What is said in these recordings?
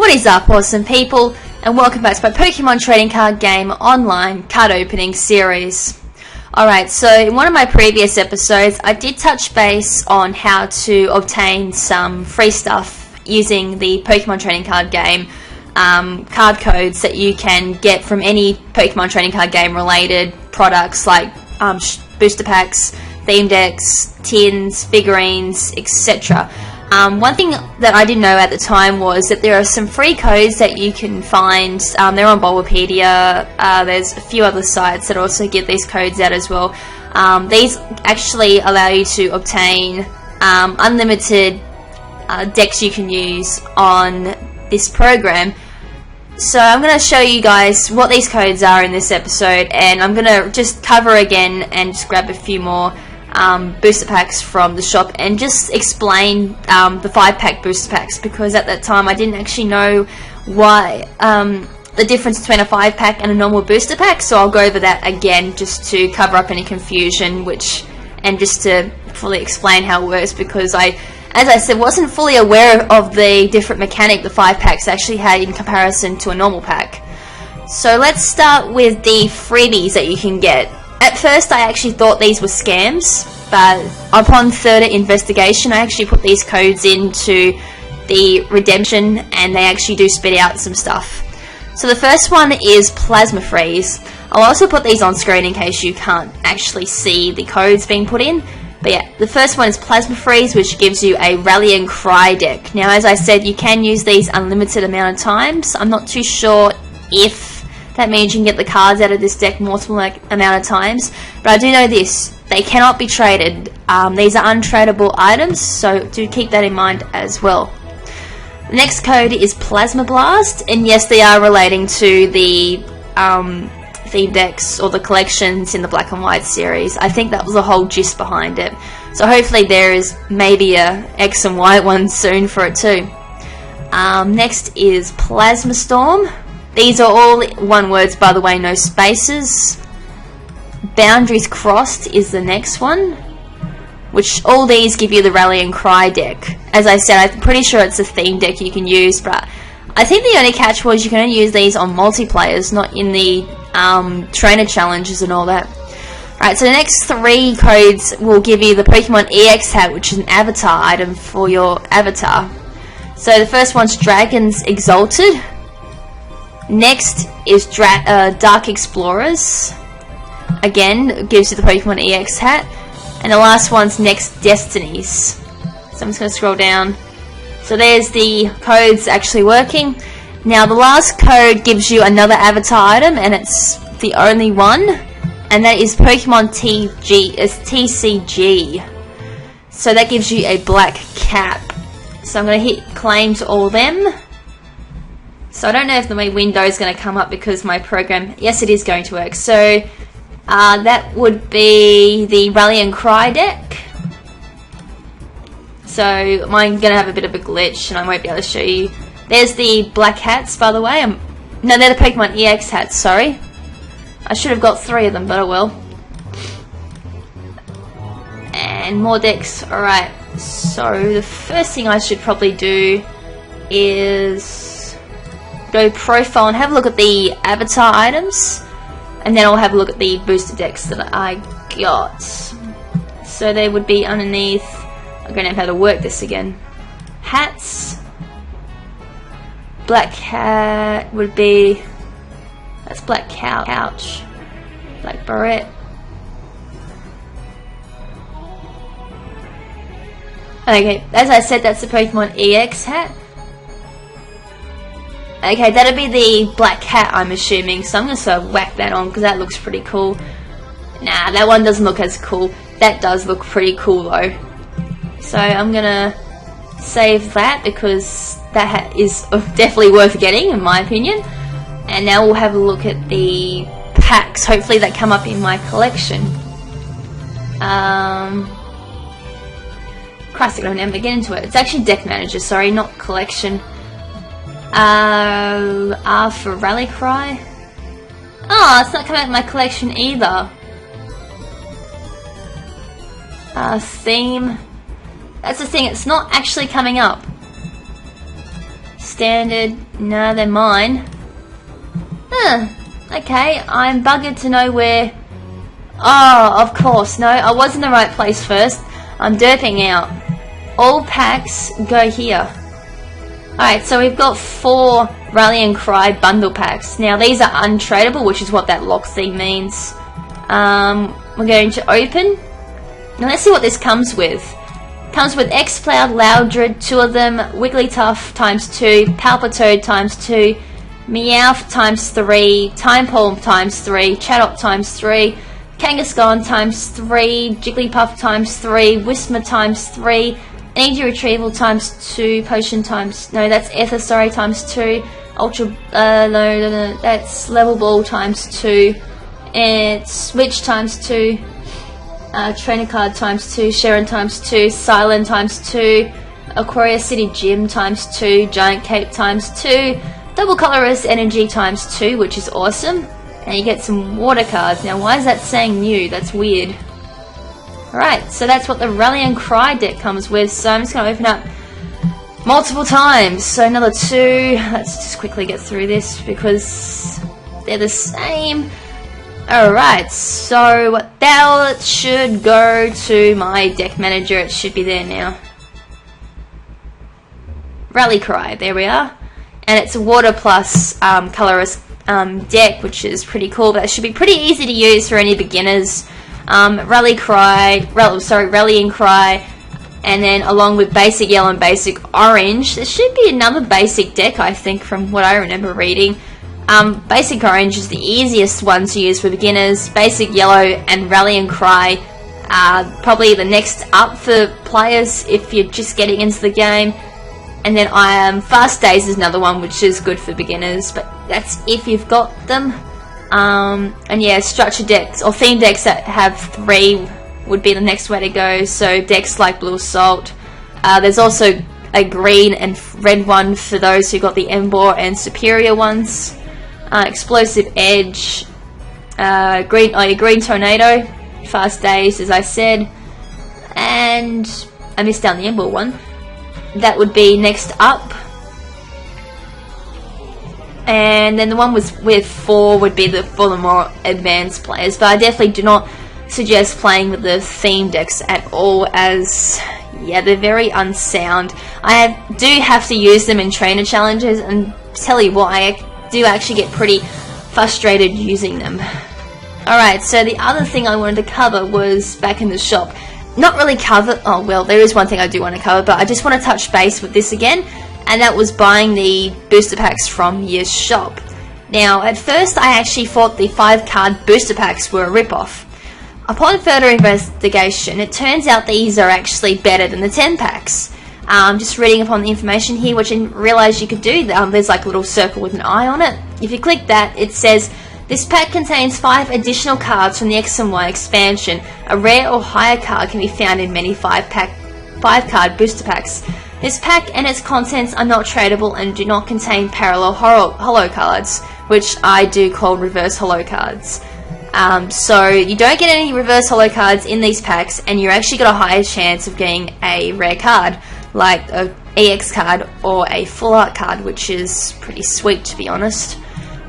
What is up, awesome people, and welcome back to my Pokemon trading card game online card opening series. Alright, so in one of my previous episodes I did touch base on how to obtain some free stuff using the Pokemon trading card game card codes that you can get from any Pokemon trading card game related products like booster packs, theme decks, tins, figurines, etc. One thing that I didn't know at the time was that there are some free codes that you can find. They're on Bulbapedia. There's a few other sites that also give these codes out as well. These actually allow you to obtain unlimited decks you can use on this program. So I'm going to show you guys what these codes are in this episode, and I'm going to just cover again and just grab a few more booster packs from the shop and just explain the 5-pack booster packs, because at that time I didn't actually know why the difference between a 5-pack and a normal booster pack, so I'll go over that again just to cover up any confusion and just to fully explain how it works, because as I said, wasn't fully aware of the different mechanic the 5-packs actually had in comparison to a normal pack. So let's start with the freebies that you can get. At first I actually thought these were scams, but upon further investigation I actually put these codes into the redemption and they actually do spit out some stuff. So the first one is Plasma Freeze. I'll also put these on screen in case you can't actually see the codes being put in. But yeah, the first one is Plasma Freeze, which gives you a Rally and Cry deck. Now as I said, you can use these unlimited amount of times. I'm not too sure if that means you can get the cards out of this deck multiple amount of times, but I do know this: they cannot be traded. These are untradeable items, so do keep that in mind as well. The next code is Plasma Blast, and yes, they are relating to the theme decks or the collections in the Black and White series. I think that was the whole gist behind it. So hopefully there is maybe a X and Y one soon for it too. Next is Plasma Storm. These are all one words, by the way, no spaces. Boundaries Crossed is the next one, which all these give you the Rally and Cry deck. As I said, I'm pretty sure it's a theme deck you can use, but I think the only catch was you can only use these on multiplayers, not in the trainer challenges and all that. Right, so the next 3 codes will give you the Pokemon EX hat, which is an avatar item for your avatar. So the first one's Dragons Exalted. Next is Dark Explorers. Again, gives you the Pokemon EX hat. And the last one's Next Destinies. So I'm just going to scroll down. So there's the codes actually working. Now the last code gives you another avatar item, and it's the only one, and that is Pokemon TCG. So that gives you a black cap. So I'm going to hit claim to all of them. So I don't know if my window is going to come up because my program, yes, it is going to work. So that would be the Rally and Cry deck. So mine's going to have a bit of a glitch and I won't be able to show you. There's the black hats, by the way. No, they're the Pokemon EX hats, sorry. I should have got 3 of them, but oh well. And more decks. Alright, so the first thing I should probably do is go profile and have a look at the avatar items, and then I'll have a look at the booster decks that I got. So they would be underneath. I'm going to have to work this again. Hats. Black hat would be, that's black couch. Black beret. Okay, as I said, that's the Pokemon EX hat. Okay, that'll be the black hat, I'm assuming, so I'm going to sort of whack that on because that looks pretty cool. Nah, that one doesn't look as cool. That does look pretty cool though. So I'm going to save that because that hat is definitely worth getting in my opinion. And now we'll have a look at the packs, hopefully that come up in my collection. Christ, I don't ever get into it. It's actually deck manager, sorry, not collection. R for Rally Cry. Oh, it's not coming out in my collection either. Theme. That's the thing, it's not actually coming up. standard. No, they're mine. Huh. Okay, I'm buggered to know where... Oh, of course. No, I was in the right place first. I'm derping out. All packs go here. Alright, so we've got 4 Rally and Cry bundle packs. Now, these are untradeable, which is what that lock thing means. We're going to open. Now, let's see what this comes with. Comes with X-Cloud, Loudred, 2 of them, Wigglytuff times 2, Palpitoad times 2, Meowth times 3, Timepole times 3, Chatot times 3, Kangaskhan times 3, Jigglypuff times 3, Whismur times 3, Energy Retrieval times 2, Potion times... No, that's Ether, sorry, times 2, Ultra... no, that's Level Ball times 2, and Switch times 2, Trainer Card times 2, Sharon times 2, Silent times 2, Aquaria City Gym times 2, Giant Cape times 2, Double Colorless Energy times 2, which is awesome. And you get some water cards. Now, why is that saying new? That's weird. Alright, so that's what the Rally and Cry deck comes with. So I'm just going to open up multiple times. So another 2. Let's just quickly get through this because they're the same. Alright, so that should go to my deck manager. It should be there now. Rally Cry, there we are. And it's a water plus colorless deck, which is pretty cool, but it should be pretty easy to use for any beginners. Rally and Cry, and then along with basic yellow and basic orange, there should be another basic deck, I think, from what I remember reading. Basic orange is the easiest one to use for beginners. Basic yellow and Rally and Cry are probably the next up for players if you're just getting into the game. And then Fast Days is another one which is good for beginners, but that's if you've got them. And yeah, structure decks or theme decks that have 3 would be the next way to go. So decks like Blue Assault. There's also a green and red one for those who got the Embor and Superior ones. Explosive Edge, green Tornado, Fast Days, as I said, and I missed down the Embor one. That would be next up. And then the one with 4 would be for the more advanced players. But I definitely do not suggest playing with the theme decks at all, as, yeah, they're very unsound. I do have to use them in trainer challenges, and tell you what, I do actually get pretty frustrated using them. Alright, so the other thing I wanted to cover was back in the shop. Not really cover, oh well, there is one thing I do want to cover, but I just want to touch base with this again, and that was buying the booster packs from your shop. Now, at first I actually thought the 5-card booster packs were a rip-off. Upon further investigation, it turns out these are actually better than the 10 packs. Just reading upon the information here, which I didn't realise you could do. There's like a little circle with an eye on it. If you click that, it says, this pack contains 5 additional cards from the X and Y expansion. A rare or higher card can be found in many 5-card booster packs. This pack and its contents are not tradable and do not contain parallel holo cards, which I do call reverse holo cards. So you don't get any reverse holo cards in these packs, and you're actually got a higher chance of getting a rare card, like a EX card or a full art card, which is pretty sweet, to be honest.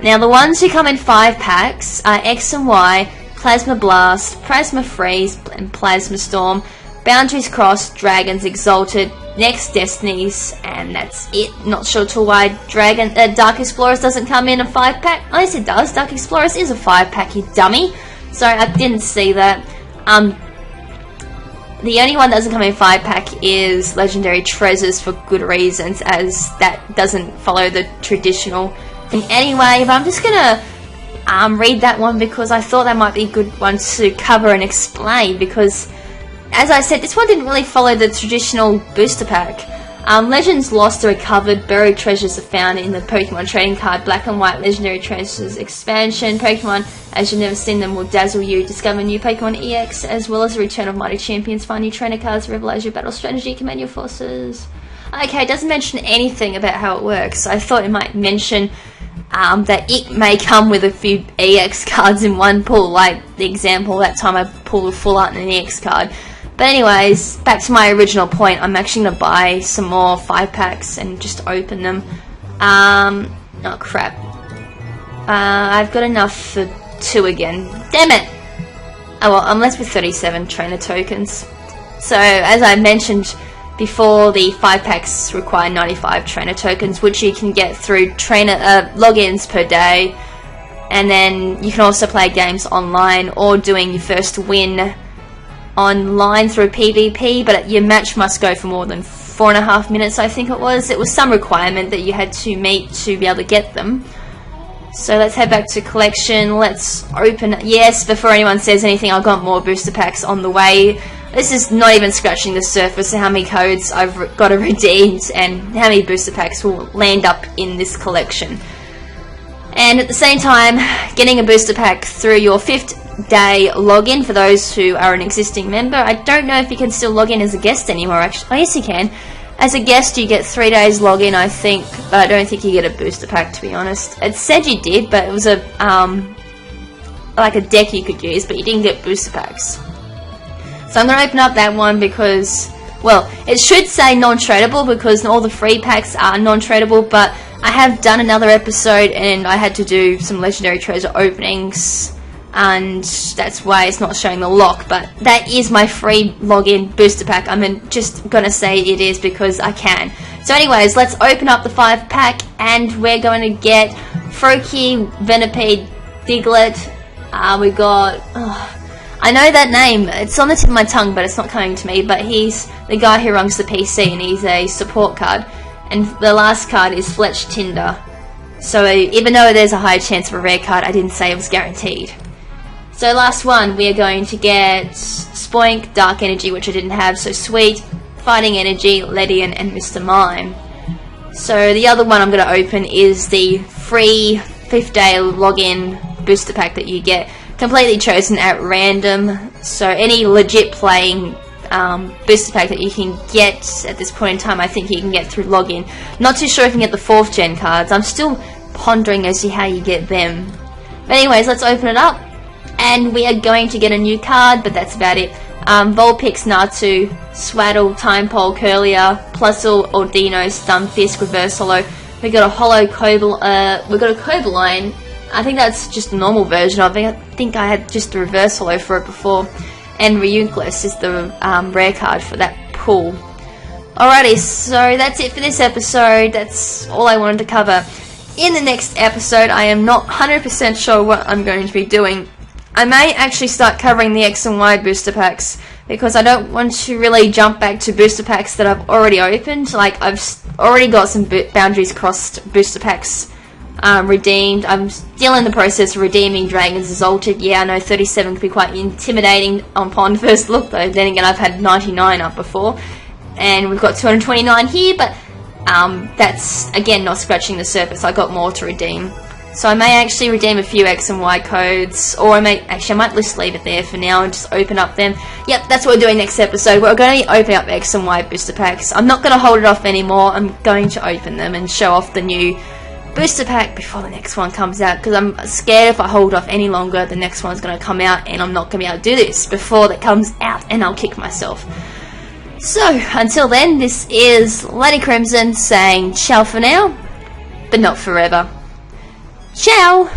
Now, the ones who come in 5 packs are X and Y, Plasma Blast, Plasma Freeze, and Plasma Storm, Boundaries Crossed, Dragons Exalted, Next Destinies, and that's it. Not sure to why Dark Explorers doesn't come in a 5-pack. Oh, yes, it does. Dark Explorers is a 5-pack, you dummy. Sorry, I didn't see that. The only one that doesn't come in 5-pack is Legendary Treasures, for good reasons, as that doesn't follow the traditional thing anyway. But I'm just gonna read that one because I thought that might be a good one to cover and explain, because as I said, this one didn't really follow the traditional booster pack. Legends lost or recovered, buried treasures are found in the Pokemon trading card Black and White Legendary Treasures expansion. Pokemon as you've never seen them will dazzle you. Discover new Pokemon EX, as well as the return of mighty champions. Find new trainer cards, revitalize your battle strategy, command your forces. Okay, it doesn't mention anything about how it works. I thought it might mention that it may come with a few EX cards in one pull, like the example that time I pulled a full art and an EX card. But anyways, back to my original point, I'm actually going to buy some more 5-packs and just open them. Oh crap. I've got enough for 2 again. Damn it! Oh well, I'm left with 37 trainer tokens. So, as I mentioned before, the 5 packs require 95 trainer tokens, which you can get through trainer logins per day. And then you can also play games online or doing your first win online through PvP, but your match must go for more than 4.5 minutes, I think it was. It was some requirement that you had to meet to be able to get them. So let's head back to collection. Let's open. Yes, before anyone says anything, I've got more booster packs on the way. This is not even scratching the surface of how many codes I've got redeemed and how many booster packs will land up in this collection. And at the same time, getting a booster pack through your 5th day login for those who are an existing member. I don't know if you can still log in as a guest anymore, actually. Oh, yes, you can. As a guest, you get 3 days login, I think, but I don't think you get a booster pack, to be honest. It said you did, but it was a like a deck you could use, but you didn't get booster packs. So I'm going to open up that one because, well, it should say non-tradable because all the free packs are non-tradable, but I have done another episode and I had to do some legendary treasure openings, and that's why it's not showing the lock, but that is my free login booster pack. I'm just gonna say it is because I can. So anyways, let's open up the 5 pack and we're going to get Froakie, Venipede, Diglett. We got, I know that name, it's on the tip of my tongue but it's not coming to me, but he's the guy who runs the PC and he's a support card. And the last card is Fletch Tinder. So even though there's a higher chance of a rare card, I didn't say it was guaranteed. So last one, we are going to get Spoink, Dark Energy, which I didn't have, so Sweet, Fighting Energy, Ledian, and Mr. Mime. So the other one I'm going to open is the free 5th day login booster pack that you get, completely chosen at random. So any legit playing booster pack that you can get at this point in time, I think you can get through login. Not too sure if you can get the 4th gen cards. I'm still pondering as to how you get them. But anyways, let's open it up. And we are going to get a new card, but that's about it. Vulpix, Natu, Swaddle, Timepole, Curlier, Plusle, Ordino, Stunfisk, Reverse Holo. We got a Holo Cobble. We got a Cobble. I think that's just a normal version of it. I think I had just the Reverse Holo for it before. And Reuniclus is the rare card for that pool. Alrighty, so that's it for this episode. That's all I wanted to cover. In the next episode, I am not 100% sure what I'm going to be doing. I may actually start covering the X and Y booster packs because I don't want to really jump back to booster packs that I've already opened. Like, I've already got some boundaries crossed booster packs redeemed. I'm still in the process of redeeming Dragon's Exalted. Yeah, I know 37 can be quite intimidating upon first look, though. Then again, I've had 99 up before, and we've got 229 here, but that's, again, not scratching the surface. I got more to redeem. So I may actually redeem a few X and Y codes, or I might just leave it there for now and just open up them. Yep, that's what we're doing next episode. We're going to be opening up X and Y booster packs. I'm not going to hold it off anymore. I'm going to open them and show off the new booster pack before the next one comes out, because I'm scared if I hold off any longer, the next one's going to come out and I'm not going to be able to do this before that comes out, and I'll kick myself. So, until then, this is LadyKrimZen saying ciao for now, but not forever. Ciao!